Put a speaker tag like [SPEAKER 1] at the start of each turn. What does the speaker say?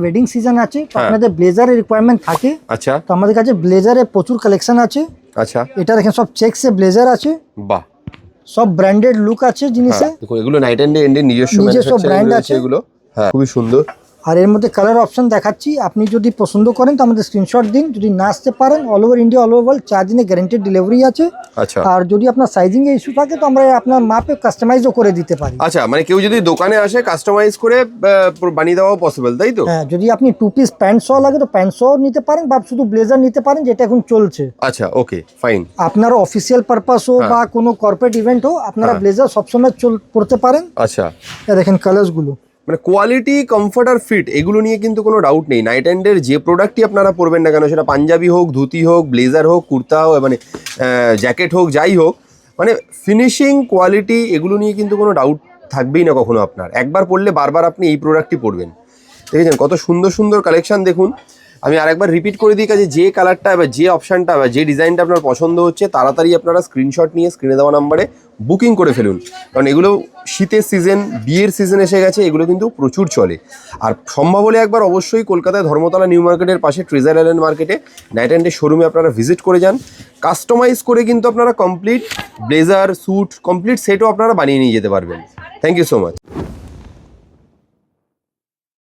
[SPEAKER 1] Wedding season আছে, তো আপনাদের ব্লেজারের রিকোয়ারমেন্ট থাকে।
[SPEAKER 2] আচ্ছা,
[SPEAKER 1] তো আমাদের কাছে ব্লেজারে প্রচুর কালেকশন আছে।
[SPEAKER 2] আচ্ছা,
[SPEAKER 1] এটা দেখেন সব চেকসে ব্লেজার আছে,
[SPEAKER 2] বাহ,
[SPEAKER 1] সব ব্র্যান্ডেড লুক আছে জিনিসে।
[SPEAKER 2] দেখো এগুলো নাইট অ্যান্ড ডে নিজস্ব
[SPEAKER 1] ব্র্যান্ড
[SPEAKER 2] ম্যানুফ্যাকচারিং
[SPEAKER 1] আছে
[SPEAKER 2] এগুলো। হ্যাঁ, খুবই সুন্দর।
[SPEAKER 1] আর এর মধ্যে কালার অপশন দেখাচ্ছি, আপনি যদি পছন্দ করেন তো আমাদের স্ক্রিনশট দিন। যদি না আসতে পারেন, all over India all over world 4 দিনে গ্যারান্টেড ডেলিভারি আছে।
[SPEAKER 2] আচ্ছা,
[SPEAKER 1] আর যদি আপনার সাইজিং এ ইস্যু থাকে তো আমরা আপনার মাপে কাস্টমাইজও করে দিতে পারি।
[SPEAKER 2] আচ্ছা, মানে কেউ যদি দোকানে আসে কাস্টমাইজ করে বানিয়ে দেওয়া পসিবল, তাই তো?
[SPEAKER 1] হ্যাঁ, যদি আপনি 2 পিস প্যান্ট সহ লাগে তো প্যান্ট সহ নিতে পারেন, বা শুধু ব্লেজার নিতে পারেন, যেটা এখন চলছে।
[SPEAKER 2] আচ্ছা, ওকে, ফাইন।
[SPEAKER 1] আপনার অফিসিয়াল পারপাস হোক বা কোনো কর্পোরেট ইভেন্ট হোক, আপনারা ব্লেজার সবসময় পরতে পারেন।
[SPEAKER 2] আচ্ছা,
[SPEAKER 1] দেখেন কালার্স গুলো,
[SPEAKER 2] মানে কোয়ালিটি, কমফর্ট আর ফিট এগুলো নিয়ে কিন্তু কোনো ডাউট নেই। নাইট অ্যান্ডের যে প্রোডাক্টই আপনারা পরবেন না কেন, সেটা পাঞ্জাবি হোক, ধুতি হোক, ব্লেজার হোক, কুর্তা হোক, মানে জ্যাকেট হোক, যাই হোক, মানে ফিনিশিং, কোয়ালিটি এগুলো নিয়ে কিন্তু কোনো ডাউট থাকবেই না কখনো আপনার। একবার পরলে বারবার আপনি এই প্রোডাক্টই পরবেন। দেখেছেন কত সুন্দর সুন্দর কালেকশন। দেখুন, আমি আরেকবার রিপিট করে দিই, কাজে যে কালারটা বা যে অপশানটা বা যে ডিজাইনটা আপনার পছন্দ হচ্ছে, তাড়াতাড়ি আপনারা স্ক্রিনশট নিয়ে স্ক্রিনে দেওয়া নাম্বারে বুকিং করে ফেলুন। কারণ এগুলো শীতের সিজন, বিয়ের সিজন এসে গেছে, এগুলো কিন্তু প্রচুর চলে। আর সম্ভব হলে একবার অবশ্যই কলকাতায় ধর্মতলা নিউ মার্কেটের পাশে ট্রেজার আইল্যান্ড মার্কেটে নাইট অ্যান্ডের শোরুমে আপনারা ভিজিট করে যান। কাস্টমাইজ করে কিন্তু আপনারা কমপ্লিট ব্লেজার, স্যুট, কমপ্লিট সেটও আপনারা বানিয়ে নিয়ে যেতে পারবেন। Thank you so much.